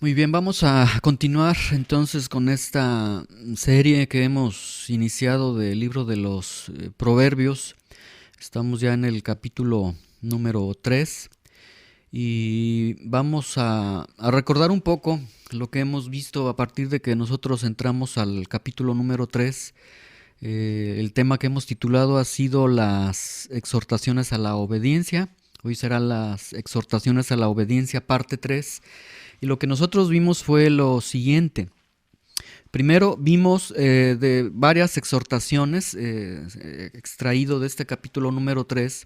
Muy bien, vamos a continuar entonces con esta serie que hemos iniciado del libro de los Proverbios. Estamos ya en el capítulo número 3 y vamos a recordar un poco lo que hemos visto a partir de que nosotros entramos al capítulo número 3. El tema que hemos titulado ha sido las exhortaciones a la obediencia. Hoy serán las exhortaciones a la obediencia parte 3. Y lo que nosotros vimos fue lo siguiente. Primero vimos de varias exhortaciones extraído de este capítulo número 3.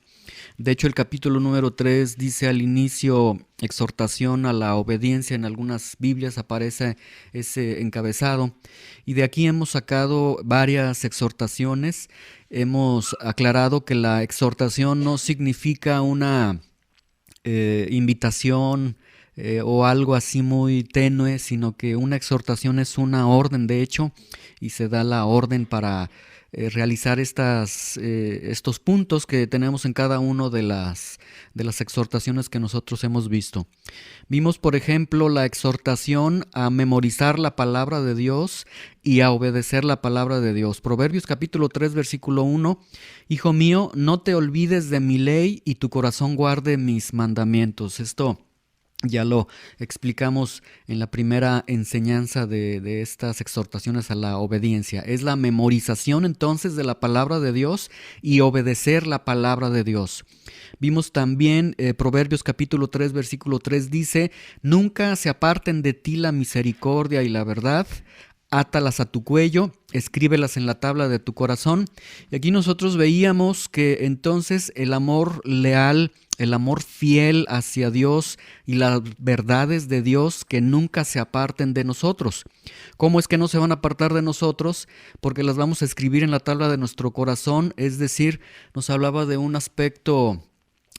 De hecho, el capítulo número 3 dice al inicio exhortación a la obediencia. En algunas Biblias aparece ese encabezado. Y de aquí hemos sacado varias exhortaciones. Hemos aclarado que la exhortación no significa una invitación o algo así muy tenue, sino que una exhortación es una orden, de hecho, y se da la orden para realizar estos puntos que tenemos en cada uno de las exhortaciones que nosotros hemos visto. Vimos, por ejemplo, la exhortación a memorizar la palabra de Dios y a obedecer la palabra de Dios. Proverbios capítulo 3, versículo 1. Hijo mío, no te olvides de mi ley y tu corazón guarde mis mandamientos. Esto ya lo explicamos en la primera enseñanza de estas exhortaciones a la obediencia. Es la memorización entonces de la palabra de Dios y obedecer la palabra de Dios. Vimos también Proverbios capítulo 3 versículo 3 dice, nunca se aparten de ti la misericordia y la verdad, átalas a tu cuello, escríbelas en la tabla de tu corazón. Y aquí nosotros veíamos que entonces el amor leal, el amor fiel hacia Dios y las verdades de Dios que nunca se aparten de nosotros. ¿Cómo es que no se van a apartar de nosotros? Porque las vamos a escribir en la tabla de nuestro corazón, es decir, nos hablaba de un aspecto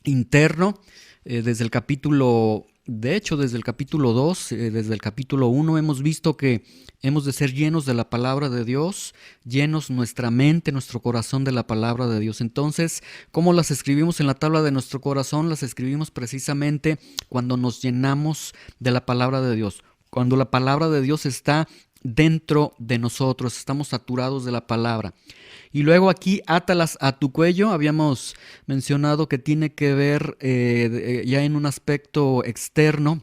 interno, desde el capítulo, de hecho desde el capítulo 2, desde el capítulo 1 hemos visto que hemos de ser llenos de la palabra de Dios, llenos nuestra mente, nuestro corazón de la palabra de Dios. Entonces, ¿cómo las escribimos en la tabla de nuestro corazón? Las escribimos precisamente cuando nos llenamos de la palabra de Dios. Cuando la palabra de Dios está dentro de nosotros, estamos saturados de la palabra. Y luego aquí, átalas a tu cuello, habíamos mencionado que tiene que ver ya en un aspecto externo.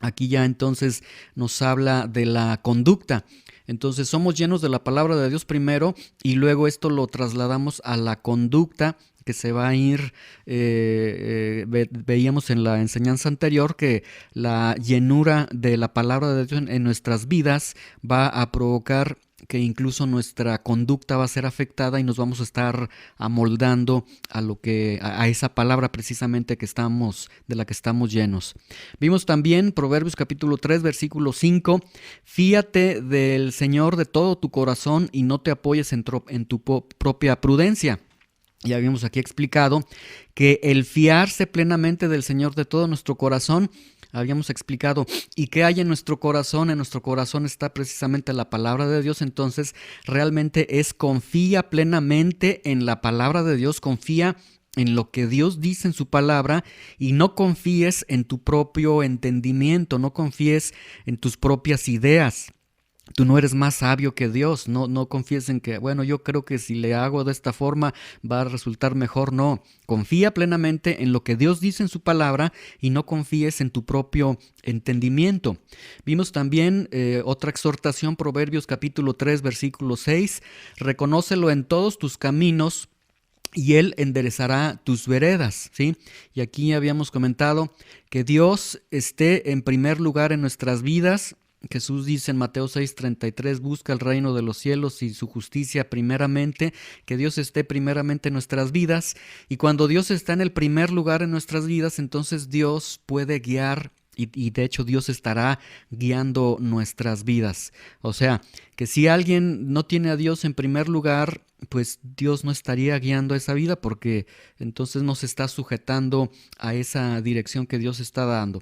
Aquí ya entonces nos habla de la conducta. Entonces somos llenos de la palabra de Dios primero y luego esto lo trasladamos a la conducta que se va a ir, veíamos en la enseñanza anterior que la llenura de la palabra de Dios en nuestras vidas va a provocar que incluso nuestra conducta va a ser afectada y nos vamos a estar amoldando a esa palabra precisamente de la que estamos llenos. Vimos también Proverbios capítulo 3 versículo 5, fíate del Señor de todo tu corazón y no te apoyes en tu propia prudencia. Ya habíamos aquí explicado que el fiarse plenamente del Señor de todo nuestro corazón, habíamos explicado, ¿y qué hay en nuestro corazón? En nuestro corazón está precisamente la palabra de Dios, entonces realmente confía plenamente en la palabra de Dios, confía en lo que Dios dice en su palabra y no confíes en tu propio entendimiento, no confíes en tus propias ideas. Tú no eres más sabio que Dios, no confíes en que, bueno, yo creo que si le hago de esta forma va a resultar mejor, no. Confía plenamente en lo que Dios dice en su palabra y no confíes en tu propio entendimiento. Vimos también otra exhortación, Proverbios capítulo 3, versículo 6, reconócelo en todos tus caminos y Él enderezará tus veredas, ¿sí? Y aquí habíamos comentado que Dios esté en primer lugar en nuestras vidas. Jesús dice en Mateo 6:33, busca el reino de los cielos y su justicia primeramente, que Dios esté primeramente en nuestras vidas. Y cuando Dios está en el primer lugar en nuestras vidas, entonces Dios puede guiar y de hecho Dios estará guiando nuestras vidas. O sea, que si alguien no tiene a Dios en primer lugar, pues Dios no estaría guiando esa vida porque entonces no se está sujetando a esa dirección que Dios está dando.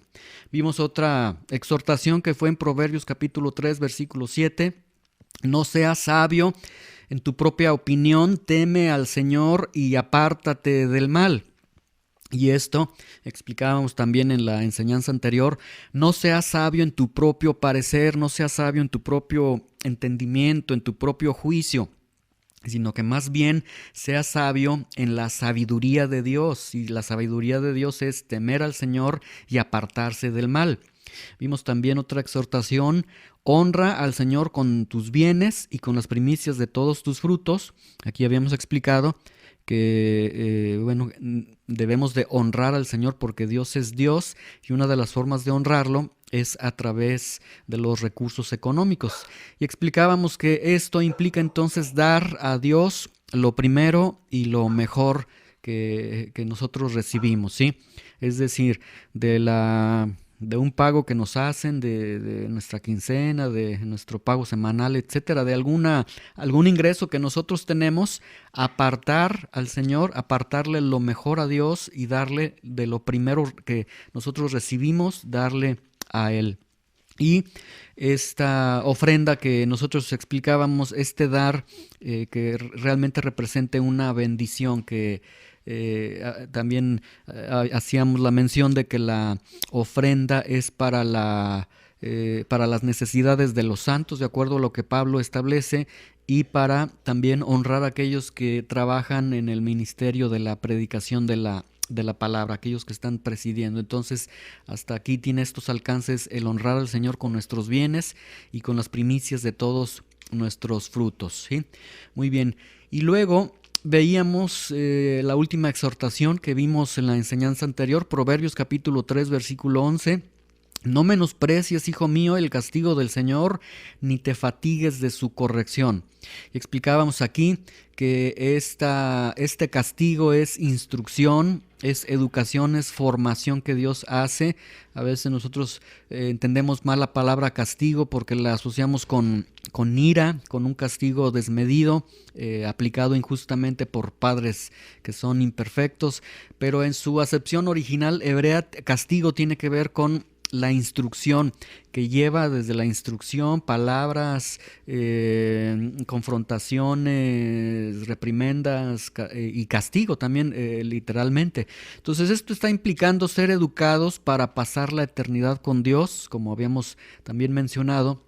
Vimos otra exhortación que fue en Proverbios capítulo 3, versículo 7. No seas sabio en tu propia opinión, teme al Señor y apártate del mal. Y esto, explicábamos también en la enseñanza anterior, no seas sabio en tu propio parecer, no seas sabio en tu propio entendimiento, en tu propio juicio, sino que más bien seas sabio en la sabiduría de Dios. Y la sabiduría de Dios es temer al Señor y apartarse del mal. Vimos también otra exhortación: honra al Señor con tus bienes y con las primicias de todos tus frutos. Aquí habíamos explicado que debemos de honrar al Señor porque Dios es Dios, y una de las formas de honrarlo es a través de los recursos económicos. Y explicábamos que esto implica entonces dar a Dios lo primero y lo mejor que nosotros recibimos, ¿sí? Es decir, de un pago que nos hacen, de nuestra quincena, de nuestro pago semanal, etcétera, de algún ingreso que nosotros tenemos, apartar al Señor, apartarle lo mejor a Dios y darle de lo primero que nosotros recibimos, darle a Él. Y esta ofrenda que nosotros explicábamos, este dar que realmente represente una bendición, que también hacíamos la mención de que la ofrenda es para las necesidades de los santos, de acuerdo a lo que Pablo establece, y para también honrar a aquellos que trabajan en el ministerio de la predicación de la palabra, aquellos que están presidiendo. Entonces, hasta aquí tiene estos alcances el honrar al Señor con nuestros bienes y con las primicias de todos nuestros frutos, ¿sí? Muy bien. Y luego veíamos la última exhortación que vimos en la enseñanza anterior, Proverbios capítulo 3, versículo 11. No menosprecies, hijo mío, el castigo del Señor, ni te fatigues de su corrección. Y explicábamos aquí que este castigo es instrucción, es educación, es formación que Dios hace. A veces nosotros entendemos mal la palabra castigo porque la asociamos con ira, con un castigo desmedido, aplicado injustamente por padres que son imperfectos. Pero en su acepción original hebrea, castigo tiene que ver con la instrucción, que lleva desde la instrucción palabras, confrontaciones, reprimendas y castigo también, literalmente. Entonces esto está implicando ser educados para pasar la eternidad con Dios, como habíamos también mencionado,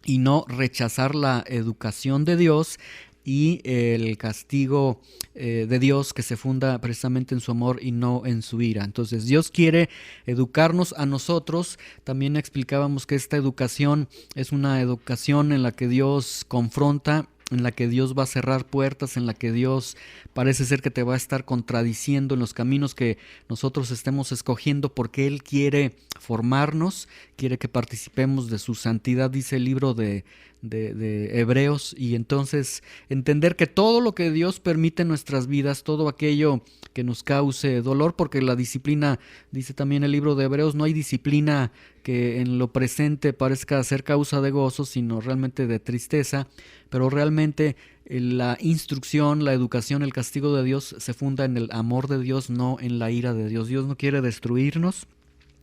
y no rechazar la educación de Dios y el castigo de Dios, que se funda precisamente en su amor y no en su ira. Entonces Dios quiere educarnos a nosotros. También explicábamos que esta educación es una educación en la que Dios confronta, en la que Dios va a cerrar puertas, en la que Dios parece ser que te va a estar contradiciendo en los caminos que nosotros estemos escogiendo, porque Él quiere formarnos, quiere que participemos de su santidad, dice el libro de Hebreos. Y entonces entender que todo lo que Dios permite en nuestras vidas, todo aquello que nos cause dolor, porque la disciplina, dice también el libro de Hebreos, no hay disciplina que en lo presente parezca ser causa de gozo, sino realmente de tristeza. Pero realmente la instrucción, la educación, el castigo de Dios se funda en el amor de Dios, no en la ira de Dios. Dios no quiere destruirnos,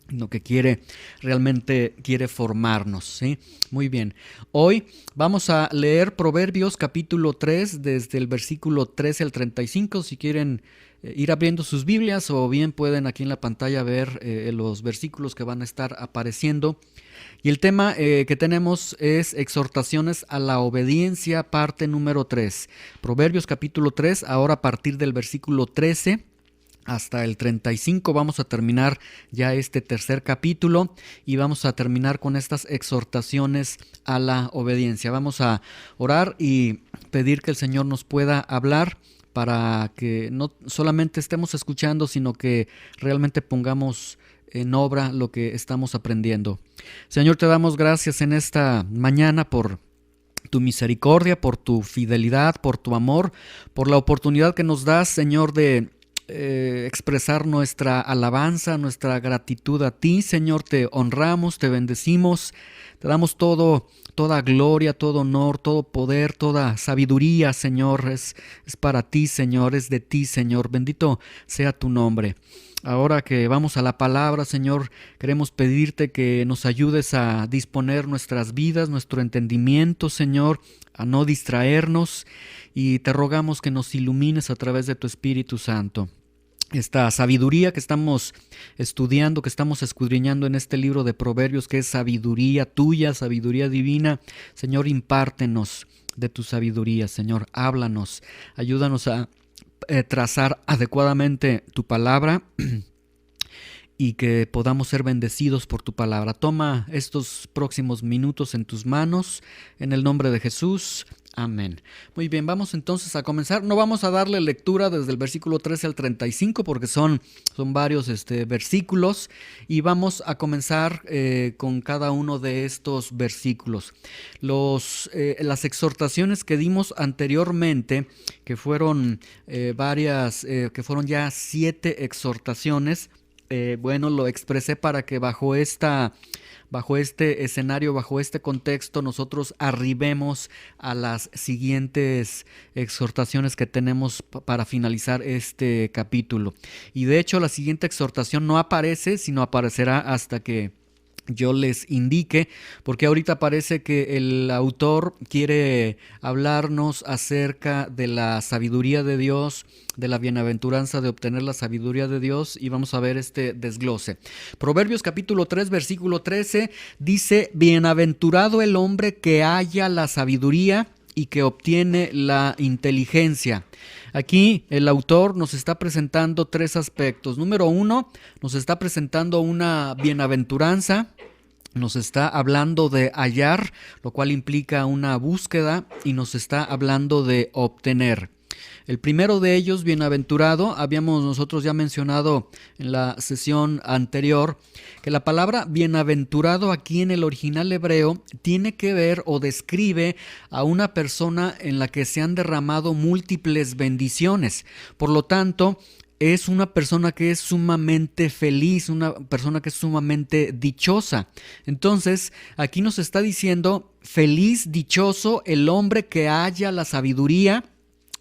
lo que realmente quiere formarnos, ¿sí? Muy bien. Hoy vamos a leer Proverbios capítulo 3, desde el versículo 13 al 35. Si quieren ir abriendo sus Biblias, o bien pueden aquí en la pantalla ver los versículos que van a estar apareciendo. Y el tema que tenemos es exhortaciones a la obediencia, parte número 3. Proverbios capítulo 3, ahora a partir del versículo 13 hasta el 35 vamos a terminar ya este tercer capítulo, y vamos a terminar con estas exhortaciones a la obediencia. Vamos a orar y pedir que el Señor nos pueda hablar, para que no solamente estemos escuchando, sino que realmente pongamos en obra lo que estamos aprendiendo. Señor, te damos gracias en esta mañana por tu misericordia, por tu fidelidad, por tu amor, por la oportunidad que nos das, Señor, de expresar nuestra alabanza, nuestra gratitud a ti. Señor, te honramos, te bendecimos, te damos toda gloria, todo honor, todo poder, toda sabiduría, Señor, es para ti, Señor, es de ti, Señor. Bendito sea tu nombre. Ahora que vamos a la palabra, Señor, queremos pedirte que nos ayudes a disponer nuestras vidas, nuestro entendimiento, Señor, a no distraernos, y te rogamos que nos ilumines a través de tu Espíritu Santo. esta sabiduría que estamos estudiando, que estamos escudriñando en este libro de Proverbios, que es sabiduría tuya, sabiduría divina. Señor, impártenos de tu sabiduría, Señor, háblanos, ayúdanos a trazar adecuadamente tu palabra y que podamos ser bendecidos por tu palabra. Toma estos próximos minutos en tus manos, en el nombre de Jesús. Amén. Muy bien, vamos entonces a comenzar. No vamos a darle lectura desde el versículo 13 al 35 porque son varios versículos, y vamos a comenzar con cada uno de estos versículos. Las exhortaciones que dimos anteriormente, que fueron que fueron ya 7 exhortaciones, lo expresé para que bajo este escenario, bajo este contexto, nosotros arribemos a las siguientes exhortaciones que tenemos para finalizar este capítulo. Y de hecho, la siguiente exhortación no aparece, sino aparecerá hasta que yo les indique, porque ahorita parece que el autor quiere hablarnos acerca de la sabiduría de Dios, de la bienaventuranza de obtener la sabiduría de Dios, y vamos a ver este desglose. Proverbios capítulo 3, versículo 13 dice: bienaventurado el hombre que halla la sabiduría y que obtiene la inteligencia. Aquí el autor nos está presentando 3 aspectos. Número 1, nos está presentando una bienaventuranza. Nos está hablando de hallar, lo cual implica una búsqueda, y nos está hablando de obtener. El primero de ellos, bienaventurado, habíamos nosotros ya mencionado en la sesión anterior que la palabra bienaventurado aquí en el original hebreo tiene que ver o describe a una persona en la que se han derramado múltiples bendiciones. Por lo tanto, es una persona que es sumamente feliz, una persona que es sumamente dichosa. Entonces, aquí nos está diciendo: feliz, dichoso el hombre que halla la sabiduría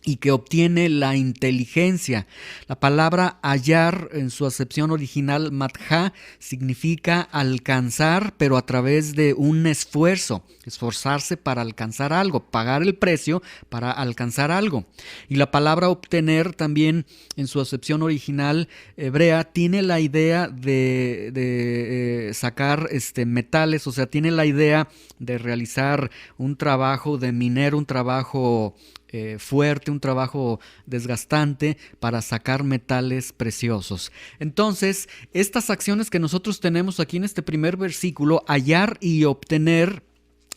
y que obtiene la inteligencia. La palabra hallar en su acepción original, matja, significa alcanzar, pero a través de un esfuerzo, esforzarse para alcanzar algo, pagar el precio para alcanzar algo. Y la palabra obtener también en su acepción original hebrea tiene la idea de sacar metales, o sea, tiene la idea de realizar un trabajo de minero, un trabajo fuerte, un trabajo desgastante para sacar metales preciosos. Entonces, estas acciones que nosotros tenemos aquí en este primer versículo, hallar y obtener,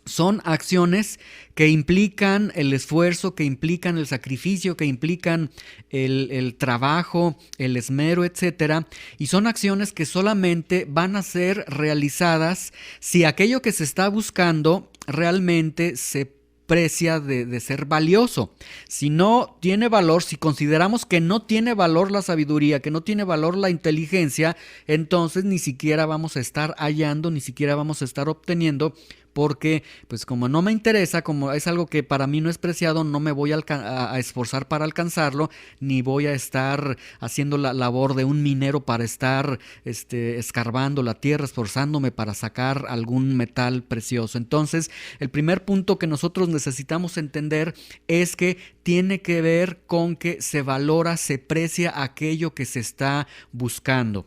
son acciones que implican el esfuerzo, que implican el sacrificio, que implican el trabajo, el esmero, etcétera, y son acciones que solamente van a ser realizadas si aquello que se está buscando realmente se precia de ser valioso. Si no tiene valor, si consideramos que no tiene valor la sabiduría, que no tiene valor la inteligencia, entonces ni siquiera vamos a estar hallando, ni siquiera vamos a estar obteniendo, porque pues como no me interesa, como es algo que para mí no es preciado, no me voy a esforzar para alcanzarlo, ni voy a estar haciendo la labor de un minero para estar escarbando la tierra, esforzándome para sacar algún metal precioso. Entonces, el primer punto que nosotros necesitamos entender es que tiene que ver con que se valora, se precia aquello que se está buscando.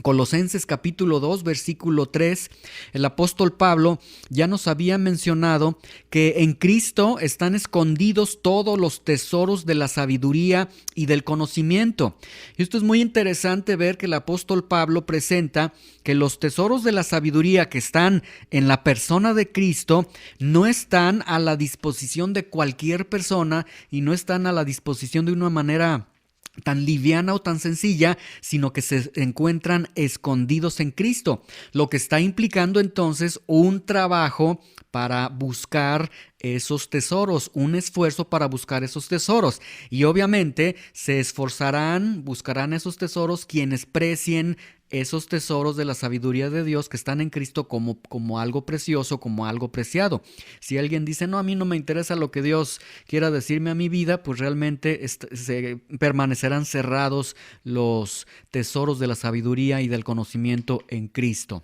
Colosenses capítulo 2, versículo 3, el apóstol Pablo ya nos había mencionado que en Cristo están escondidos todos los tesoros de la sabiduría y del conocimiento. Y esto es muy interesante ver que el apóstol Pablo presenta que los tesoros de la sabiduría que están en la persona de Cristo no están a la disposición de cualquier persona y no están a la disposición de una manera tan liviana o tan sencilla, sino que se encuentran escondidos en Cristo, lo que está implicando entonces un trabajo para buscar esos tesoros, un esfuerzo para buscar esos tesoros, y obviamente se esforzarán, buscarán esos tesoros quienes precien esos tesoros de la sabiduría de Dios que están en Cristo como algo precioso, como algo preciado. Si alguien dice, no, a mí no me interesa lo que Dios quiera decirme a mi vida, pues realmente se permanecerán cerrados los tesoros de la sabiduría y del conocimiento en Cristo.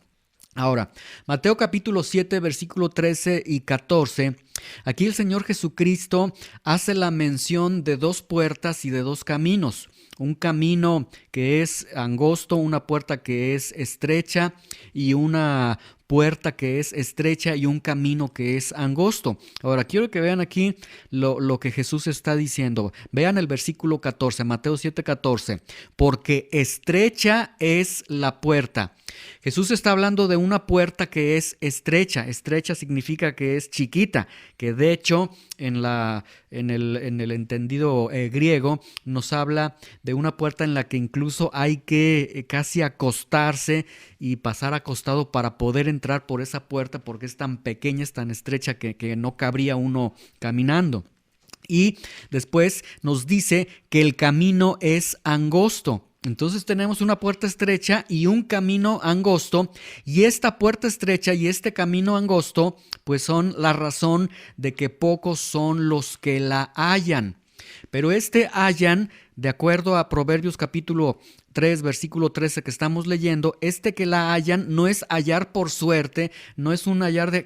Ahora, Mateo capítulo 7, versículo 13 y 14, aquí el Señor Jesucristo hace la mención de 2 puertas y de 2 caminos. un camino que es angosto, una puerta que es estrecha y una puerta que es estrecha y un camino que es angosto. Ahora, quiero que vean aquí lo que Jesús está diciendo. Vean el versículo 14, Mateo 7:14. Porque estrecha es la puerta. Jesús está hablando de una puerta que es estrecha. Estrecha significa que es chiquita, que de hecho en el entendido griego nos habla de una puerta en la que incluso hay que casi acostarse y pasar acostado para poder entrar por esa puerta, porque es tan pequeña, es tan estrecha que no cabría uno caminando. Y después nos dice que el camino es angosto. Entonces tenemos una puerta estrecha y un camino angosto, y esta puerta estrecha y este camino angosto pues son la razón de que pocos son los que la hallan. Pero hallan, de acuerdo a Proverbios capítulo 3, versículo 13 que estamos leyendo, que la hallan no es hallar por suerte, no es un hallar de,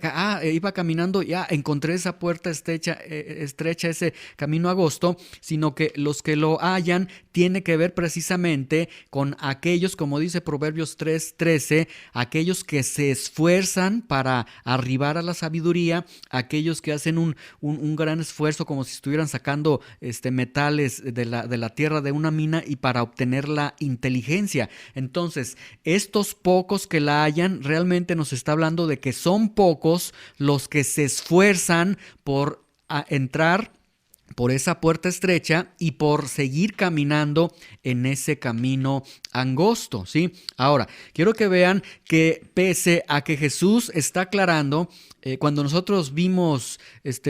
iba caminando, ya encontré esa puerta estrecha, ese camino angosto, sino que los que lo hallan tiene que ver precisamente con aquellos, como dice Proverbios 3:13, aquellos que se esfuerzan para arribar a la sabiduría, aquellos que hacen un gran esfuerzo como si estuvieran sacando metales de la tierra de una mina y para obtener la inteligencia. Entonces, estos pocos que la hallan realmente nos está hablando de que son pocos los que se esfuerzan por entrar por esa puerta estrecha y por seguir caminando en ese camino angosto, ¿sí? Ahora, quiero que vean que pese a que Jesús está aclarando, cuando nosotros vimos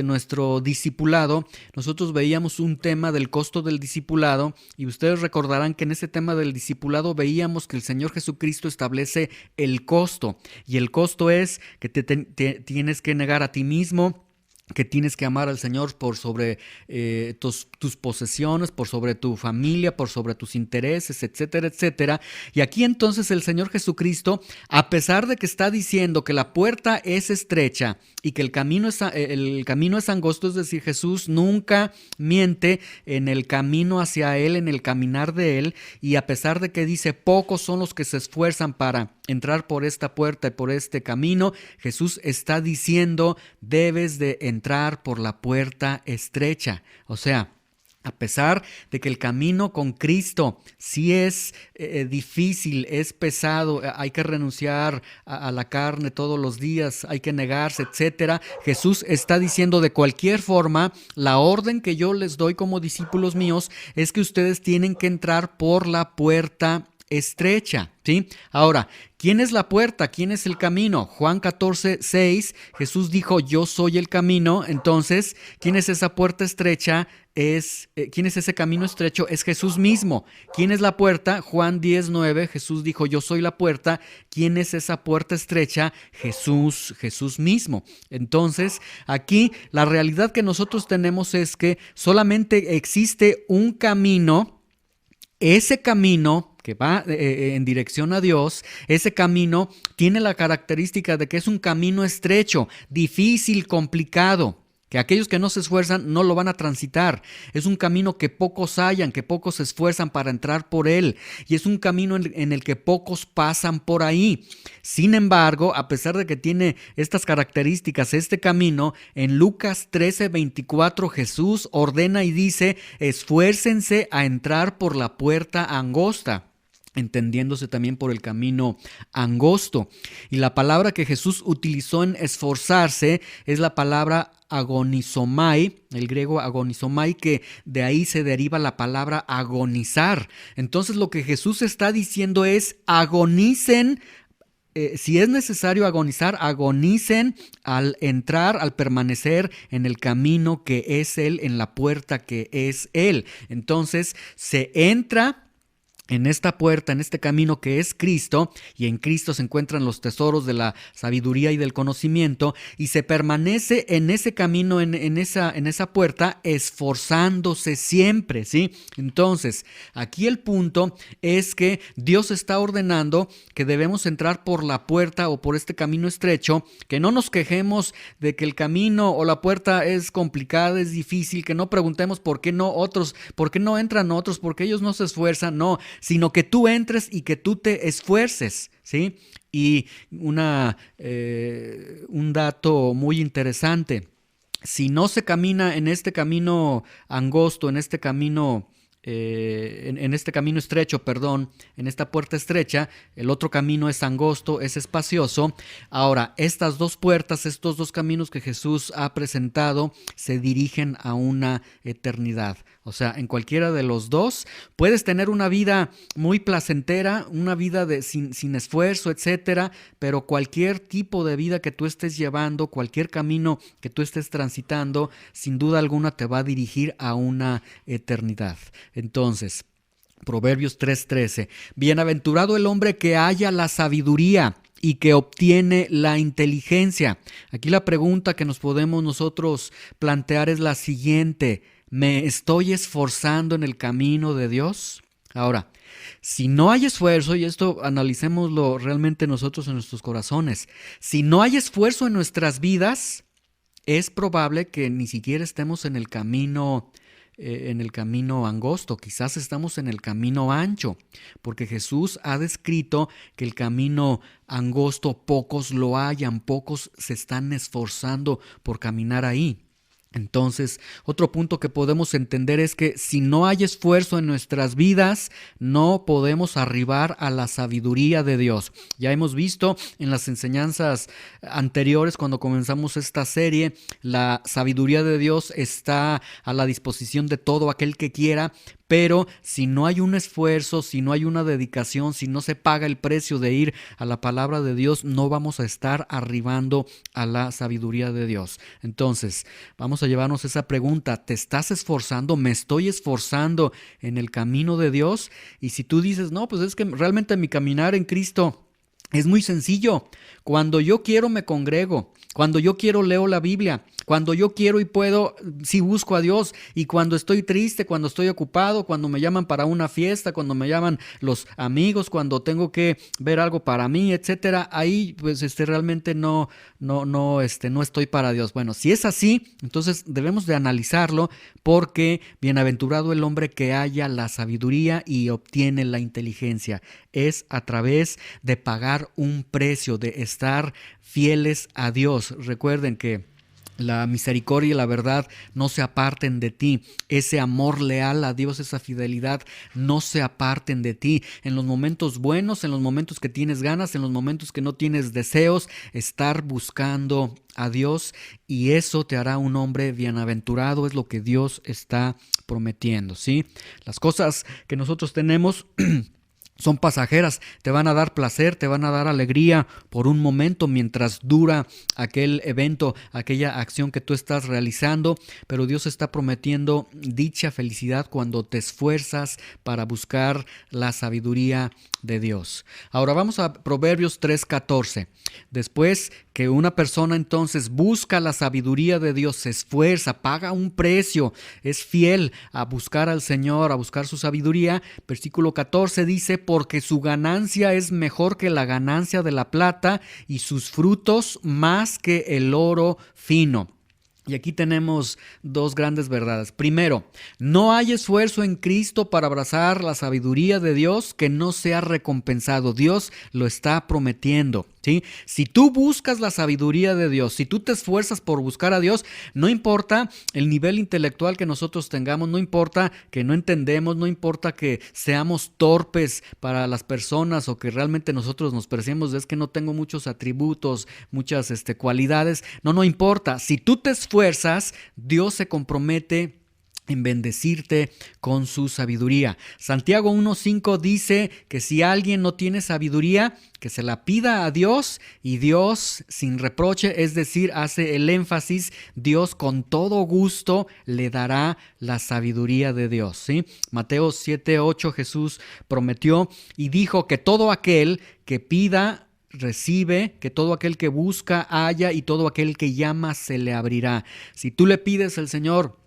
nuestro discipulado, nosotros veíamos un tema del costo del discipulado, y ustedes recordarán que en ese tema del discipulado veíamos que el Señor Jesucristo establece el costo, y el costo es que tienes que negar a ti mismo, que tienes que amar al Señor por sobre tus posesiones, por sobre tu familia, por sobre tus intereses, etcétera, etcétera. Y aquí entonces el Señor Jesucristo, a pesar de que está diciendo que la puerta es estrecha y que el camino es angosto, es decir, Jesús nunca miente en el camino hacia Él, en el caminar de Él, y a pesar de que dice pocos son los que se esfuerzan para entrar por esta puerta y por este camino, Jesús está diciendo debes de entrar por la puerta estrecha. O sea, a pesar de que el camino con Cristo sí es difícil, es pesado, hay que renunciar a la carne todos los días, hay que negarse, etcétera, Jesús está diciendo de cualquier forma, la orden que yo les doy como discípulos míos es que ustedes tienen que entrar por la puerta estrecha, ¿sí? Ahora, ¿quién es la puerta? ¿Quién es el camino? Juan 14:6, Jesús dijo, yo soy el camino. Entonces, ¿quién es esa puerta estrecha? ¿Quién es ese camino estrecho? Es Jesús mismo. ¿Quién es la puerta? Juan 10:9, Jesús dijo, yo soy la puerta. ¿Quién es esa puerta estrecha? Jesús mismo. Entonces, aquí la realidad que nosotros tenemos es que solamente existe un camino. Ese camino que va en dirección a Dios, ese camino tiene la característica de que es un camino estrecho, difícil, complicado, que aquellos que no se esfuerzan no lo van a transitar. Es un camino que pocos hallan, que pocos se esfuerzan para entrar por él, y es un camino en el que pocos pasan por ahí. Sin embargo, a pesar de que tiene estas características, este camino, en Lucas 13:24 Jesús ordena y dice, esfuércense a entrar por la puerta angosta, entendiéndose también por el camino angosto. Y la palabra que Jesús utilizó en esforzarse es la palabra agonizomai, el griego agonizomai, que de ahí se deriva la palabra agonizar. Entonces lo que Jesús está diciendo es agonicen. Si es necesario agonizar, agonicen al entrar, al permanecer en el camino que es Él, en la puerta que es Él. Entonces se entra en esta puerta, en este camino que es Cristo, y en Cristo se encuentran los tesoros de la sabiduría y del conocimiento, y se permanece en ese camino, en esa puerta, esforzándose siempre, ¿sí? Entonces, aquí el punto es que Dios está ordenando que debemos entrar por la puerta o por este camino estrecho, que no nos quejemos de que el camino o la puerta es complicada, es difícil, que no preguntemos por qué no otros, por qué no entran otros, por qué ellos no se esfuerzan, no, sino que tú entres y que tú te esfuerces, ¿sí? Y un dato muy interesante, si no se camina en este camino angosto, en este camino en este camino estrecho, perdón, en esta puerta estrecha, el otro camino es angosto, es espacioso. Ahora, estas dos puertas, estos dos caminos que Jesús ha presentado, se dirigen a una eternidad. O sea, en cualquiera de los dos puedes tener una vida muy placentera, una vida sin esfuerzo, etcétera, pero cualquier tipo de vida que tú estés llevando, cualquier camino que tú estés transitando, sin duda alguna te va a dirigir a una eternidad. Entonces, Proverbios 3:13, bienaventurado el hombre que halla la sabiduría y que obtiene la inteligencia. Aquí la pregunta que nos podemos nosotros plantear es la siguiente: ¿me estoy esforzando en el camino de Dios? Ahora, si no hay esfuerzo, y esto analicémoslo realmente nosotros en nuestros corazones, si no hay esfuerzo en nuestras vidas, es probable que ni siquiera estemos en el camino angosto, quizás estamos en el camino ancho, porque Jesús ha descrito que el camino angosto pocos lo hallan, pocos se están esforzando por caminar ahí. Entonces, otro punto que podemos entender es que si no hay esfuerzo en nuestras vidas, no podemos arribar a la sabiduría de Dios. Ya hemos visto en las enseñanzas anteriores, cuando comenzamos esta serie, la sabiduría de Dios está a la disposición de todo aquel que quiera, pero si no hay un esfuerzo, si no hay una dedicación, si no se paga el precio de ir a la palabra de Dios, no vamos a estar arribando a la sabiduría de Dios. Entonces, vamos a llevarnos esa pregunta: ¿te estás esforzando? ¿Me estoy esforzando en el camino de Dios? Y si tú dices, no, pues es que realmente mi caminar en Cristo es muy sencillo. Cuando yo quiero me congrego, cuando yo quiero leo la Biblia, cuando yo quiero y puedo, sí busco a Dios, y cuando estoy triste, cuando estoy ocupado, cuando me llaman para una fiesta, cuando me llaman los amigos, cuando tengo que ver algo para mí, etcétera, ahí pues realmente no estoy para Dios. Bueno, si es así, entonces debemos de analizarlo, porque bienaventurado el hombre que halla la sabiduría y obtiene la inteligencia. Es a través de pagar un precio, de estar fieles a Dios. Recuerden que la misericordia y la verdad no se aparten de ti. Ese amor leal a Dios, esa fidelidad, no se aparten de ti. En los momentos buenos, en los momentos que tienes ganas, en los momentos que no tienes deseos, estar buscando a Dios, y eso te hará un hombre bienaventurado. Es lo que Dios está prometiendo, ¿sí? Las cosas que nosotros tenemos son pasajeras, te van a dar placer, te van a dar alegría por un momento mientras dura aquel evento, aquella acción que tú estás realizando, pero Dios está prometiendo dicha felicidad cuando te esfuerzas para buscar la sabiduría de Dios. Ahora vamos a Proverbios 3:14. Después que una persona entonces busca la sabiduría de Dios, se esfuerza, paga un precio, es fiel a buscar al Señor, a buscar su sabiduría, versículo 14 dice: porque su ganancia es mejor que la ganancia de la plata, y sus frutos más que el oro fino. Y aquí tenemos dos grandes verdades. Primero, no hay esfuerzo en Cristo para abrazar la sabiduría de Dios que no sea recompensado. Dios lo está prometiendo, ¿sí? Si tú buscas la sabiduría de Dios, si tú te esfuerzas por buscar a Dios, no importa el nivel intelectual que nosotros tengamos, no importa que no entendemos, no importa que seamos torpes para las personas o que realmente nosotros nos percibimos, es que no tengo muchos atributos, muchas cualidades. No importa. Si tú te esfuerzas, Dios se compromete en bendecirte con su sabiduría. Santiago 1:5 dice que si alguien no tiene sabiduría, que se la pida a Dios, y Dios sin reproche, es decir, hace el énfasis, Dios con todo gusto le dará la sabiduría de Dios, ¿sí? Mateo 7:8 Jesús prometió y dijo que todo aquel que pida recibe, que todo aquel que busca halla, y todo aquel que llama se le abrirá. Si tú le pides al Señor: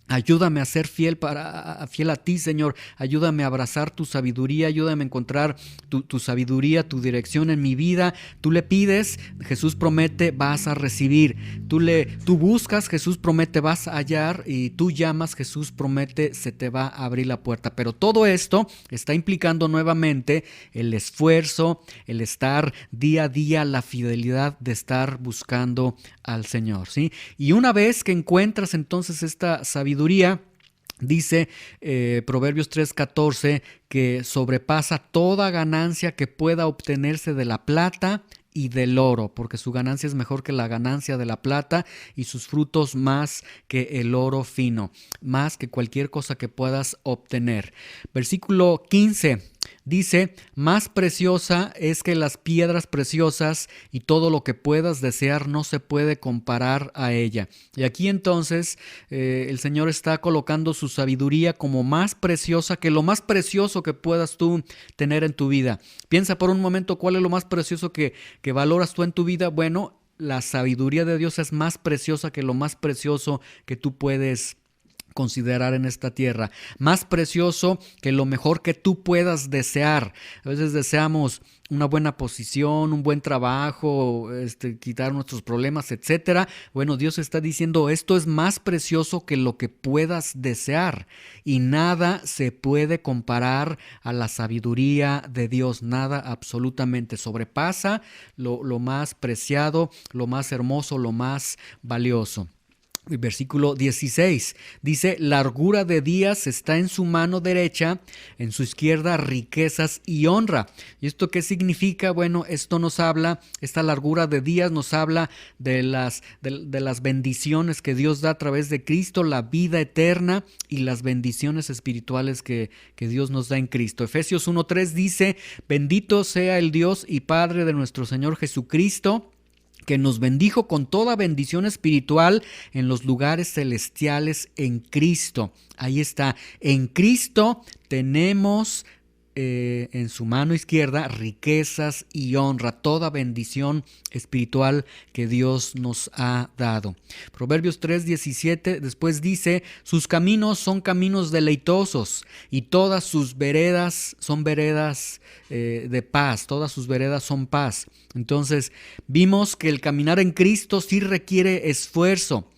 ayúdame a ser fiel a ti, Señor. Ayúdame a abrazar tu sabiduría. Ayúdame a encontrar tu sabiduría, tu dirección en mi vida. Tú le pides, Jesús promete, vas a recibir. Tú buscas, Jesús promete, vas a hallar. Y tú llamas, Jesús promete, se te va a abrir la puerta. Pero todo esto está implicando nuevamente el esfuerzo, el estar día a día, la fidelidad de estar buscando al Señor, ¿sí? Y una vez que encuentras entonces esta sabiduría, dice Proverbios 3:14 que sobrepasa toda ganancia que pueda obtenerse de la plata y del oro, porque su ganancia es mejor que la ganancia de la plata y sus frutos más que el oro fino, más que cualquier cosa que puedas obtener. Versículo 15 dice: más preciosa es que las piedras preciosas, y todo lo que puedas desear no se puede comparar a ella. Y aquí entonces el Señor está colocando su sabiduría como más preciosa que lo más precioso que puedas tú tener en tu vida. Piensa por un momento cuál es lo más precioso que valoras tú en tu vida. Bueno, la sabiduría de Dios es más preciosa que lo más precioso que tú puedes considerar en esta tierra, más precioso que lo mejor que tú puedas desear. A veces deseamos una buena posición, un buen trabajo, quitar nuestros problemas, etcétera. Bueno, Dios está diciendo: esto es más precioso que lo que puedas desear, y nada se puede comparar a la sabiduría de Dios. Nada absolutamente sobrepasa lo más preciado, lo más hermoso, lo más valioso. Versículo 16 dice: largura de días está en su mano derecha, en su izquierda riquezas y honra. ¿Y esto qué significa? Bueno, esto nos habla, esta largura de días nos habla de las bendiciones que Dios da a través de Cristo, la vida eterna y las bendiciones espirituales que Dios nos da en Cristo. Efesios 1:3 dice: bendito sea el Dios y Padre de nuestro Señor Jesucristo, que nos bendijo con toda bendición espiritual en los lugares celestiales en Cristo. Ahí está, en Cristo tenemos en su mano izquierda riquezas y honra, toda bendición espiritual que Dios nos ha dado. Proverbios 3:17 después dice: sus caminos son caminos deleitosos, y todas sus veredas son veredas de paz, todas sus veredas son paz. Entonces vimos que el caminar en Cristo sí requiere esfuerzo,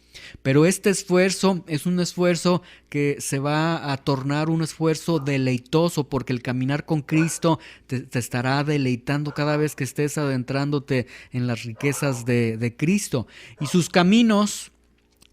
pero este esfuerzo es un esfuerzo que se va a tornar un esfuerzo deleitoso, porque el caminar con Cristo te estará deleitando cada vez que estés adentrándote en las riquezas de Cristo. Y sus caminos,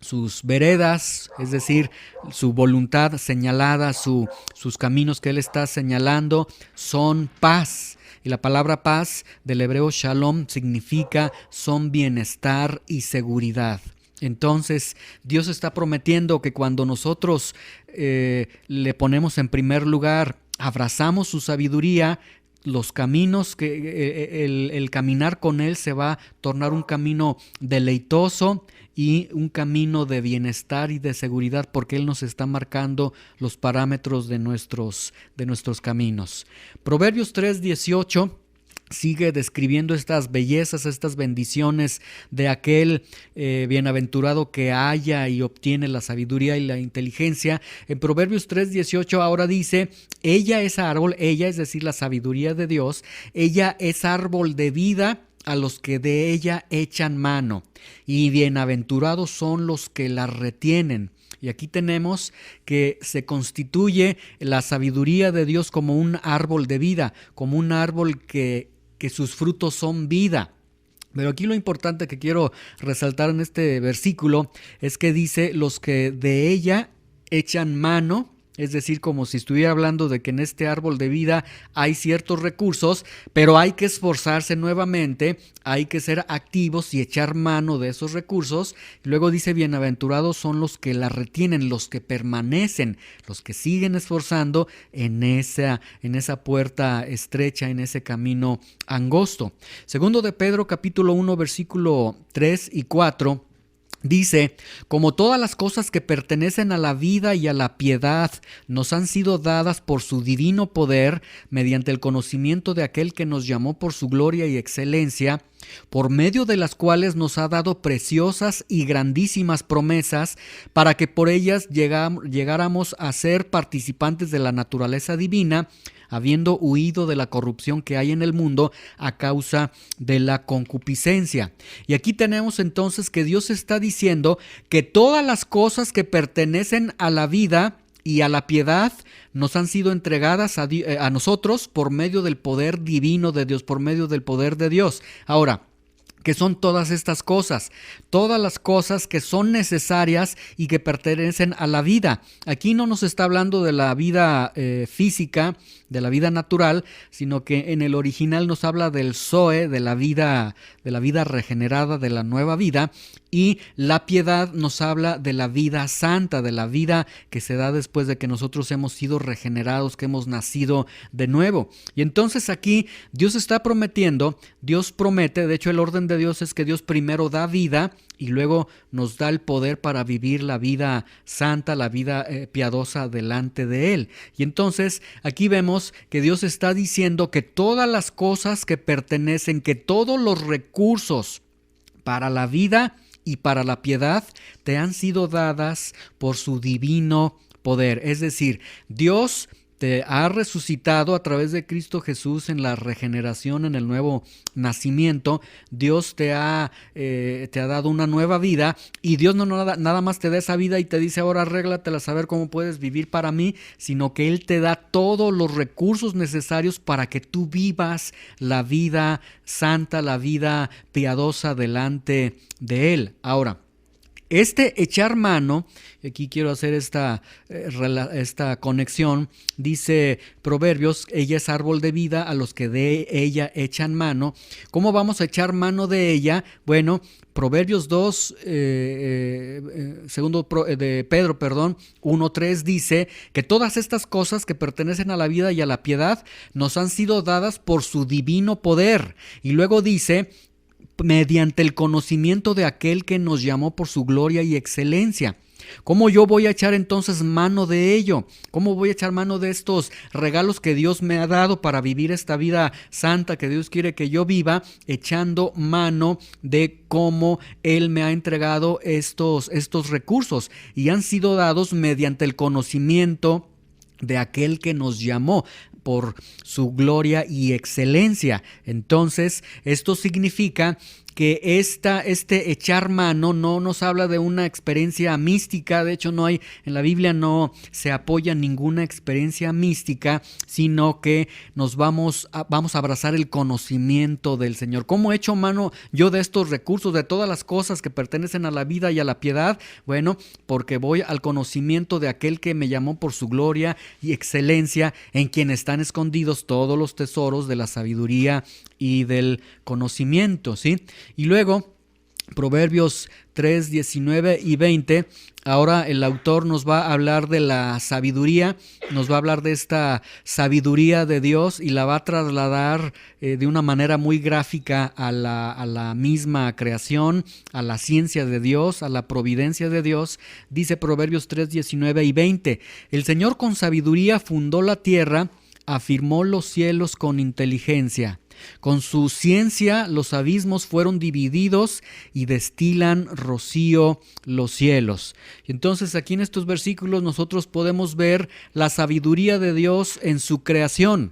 sus veredas, es decir, su voluntad señalada, sus caminos que Él está señalando, son paz. Y la palabra paz del hebreo shalom significa son bienestar y seguridad. Entonces Dios está prometiendo que cuando nosotros le ponemos en primer lugar, abrazamos su sabiduría, los caminos, el caminar con Él se va a tornar un camino deleitoso y un camino de bienestar y de seguridad, porque Él nos está marcando los parámetros de nuestros caminos. Proverbios 3:18 sigue describiendo estas bellezas, estas bendiciones de aquel bienaventurado que halla y obtiene la sabiduría y la inteligencia. En Proverbios 3:18 ahora dice: ella es árbol, ella es decir, la sabiduría de Dios, ella es árbol de vida a los que de ella echan mano, y bienaventurados son los que la retienen. Y aquí tenemos que se constituye la sabiduría de Dios como un árbol de vida, como un árbol que sus frutos son vida. Pero aquí lo importante que quiero resaltar en este versículo es que dice: los que de ella echan mano, es decir, como si estuviera hablando de que en este árbol de vida hay ciertos recursos, pero hay que esforzarse nuevamente, hay que ser activos y echar mano de esos recursos. Luego dice, bienaventurados son los que la retienen, los que permanecen, los que siguen esforzando en esa puerta estrecha, en ese camino angosto. Segundo de Pedro, capítulo 1, versículo 3 y 4. Dice, como todas las cosas que pertenecen a la vida y a la piedad nos han sido dadas por su divino poder, mediante el conocimiento de aquel que nos llamó por su gloria y excelencia, por medio de las cuales nos ha dado preciosas y grandísimas promesas, para que por ellas llegáramos a ser participantes de la naturaleza divina, habiendo huido de la corrupción que hay en el mundo a causa de la concupiscencia. Y aquí tenemos entonces que Dios está diciendo que todas las cosas que pertenecen a la vida y a la piedad nos han sido entregadas a nosotros por medio del poder divino de Dios, por medio del poder de Dios. Ahora, ¿qué son todas estas cosas? Todas las cosas que son necesarias y que pertenecen a la vida. Aquí no nos está hablando de la vida física, de la vida natural, sino que en el original nos habla del Zoe, de la vida regenerada, de la nueva vida, y la piedad nos habla de la vida santa, de la vida que se da después de que nosotros hemos sido regenerados, que hemos nacido de nuevo. Y entonces aquí Dios está prometiendo, Dios promete, de hecho el orden de Dios es que Dios primero da vida y luego nos da el poder para vivir la vida santa, la vida piadosa delante de Él. Y entonces aquí vemos que Dios está diciendo que todas las cosas que pertenecen, que todos los recursos para la vida y para la piedad te han sido dadas por su divino poder. Es decir, Dios te ha resucitado a través de Cristo Jesús en la regeneración, en el nuevo nacimiento. Dios te ha dado una nueva vida y Dios no nada más te da esa vida y te dice ahora arréglatela a saber cómo puedes vivir para mí, sino que Él te da todos los recursos necesarios para que tú vivas la vida santa, la vida piadosa delante de Él. Ahora, este echar mano, aquí quiero hacer esta conexión, dice Proverbios, ella es árbol de vida a los que de ella echan mano. ¿Cómo vamos a echar mano de ella? Bueno, Proverbios 2, segundo de Pedro, 1:3 dice que todas estas cosas que pertenecen a la vida y a la piedad nos han sido dadas por su divino poder. Y luego dice, mediante el conocimiento de aquel que nos llamó por su gloria y excelencia. ¿Cómo yo voy a echar entonces mano de ello? ¿Cómo voy a echar mano de estos regalos que Dios me ha dado para vivir esta vida santa que Dios quiere que yo viva? Echando mano de cómo Él me ha entregado estos recursos y han sido dados mediante el conocimiento de aquel que nos llamó por su gloria y excelencia. Entonces, esto significa que este echar mano no nos habla de una experiencia mística. De hecho, en la Biblia no se apoya ninguna experiencia mística, sino que nos vamos a abrazar el conocimiento del Señor. ¿Cómo echo mano yo de estos recursos, de todas las cosas que pertenecen a la vida y a la piedad? Bueno, porque voy al conocimiento de aquel que me llamó por su gloria y excelencia, en quien están escondidos todos los tesoros de la sabiduría y del conocimiento, ¿sí? Y luego, Proverbios 3, 19 y 20, ahora el autor nos va a hablar de la sabiduría, nos va a hablar de esta sabiduría de Dios y la va a trasladar de una manera muy gráfica a la misma creación, a la ciencia de Dios, a la providencia de Dios. Dice Proverbios 3, 19 y 20, el Señor con sabiduría fundó la tierra, afirmó los cielos con inteligencia. Con su ciencia los abismos fueron divididos y destilan rocío los cielos. Entonces aquí en estos versículos nosotros podemos ver la sabiduría de Dios en su creación.